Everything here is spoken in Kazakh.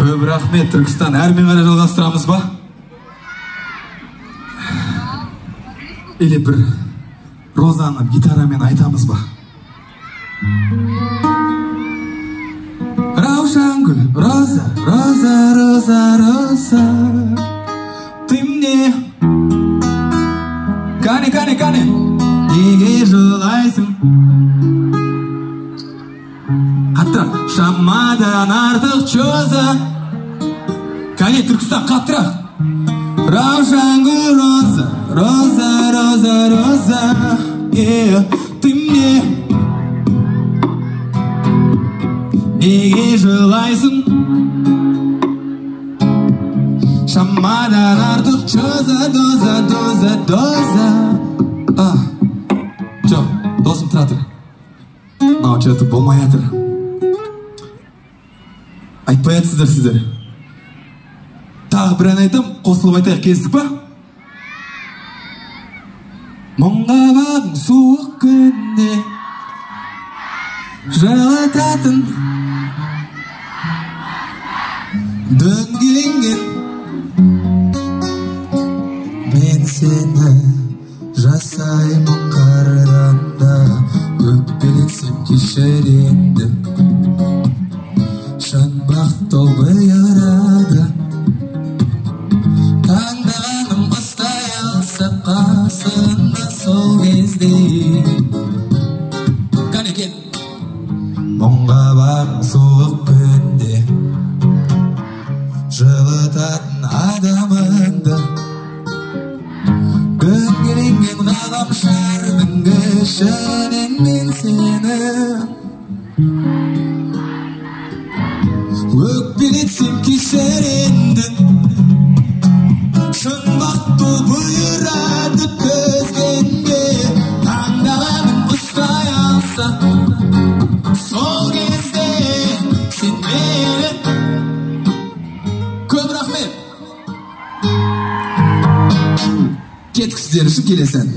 Көп рахмет, Түркістан. Әрмен қарай жалғастырамыз ба? Или бір розаны гитарамен айтамыз ба? Раушан гүл, роза, роза, роза, роза, ты мне. Кәне, кәне, кәне, неге жылайсың? Қаттырақ, шамадан артық чоза. Кәне, Түркістан, қаттырақ. Раушан гүл, роза, роза, роза, роза, ты мне. Неге жылайсың? Шамадан артық чоза, доза, доза, доза. Жоқ, досым тұра тұр. Мынау че-то болмай жатыр. Айтпай жатсыздар сіздер. Тағы бір ән айтам, қосылып айтайық, келістік па? Мұңға бағың суық күнде жылытатын дөңгеленген мен сені жасаймын қардан да өкпелетсем кешір енді шаңбақ бұйырады таңдағаным ұстай алса қасында сол кезде Кәнекен мұңға бағың суық күнде жылытатын адамыңды дөңгеленген ғаламшардың ішінен мен сені өкпелетсем кешір енді шын бұйырады көзгенге таңдағаным ұстай алса сол кезде сен мені көп рахмет кеткісіздер үшін келесен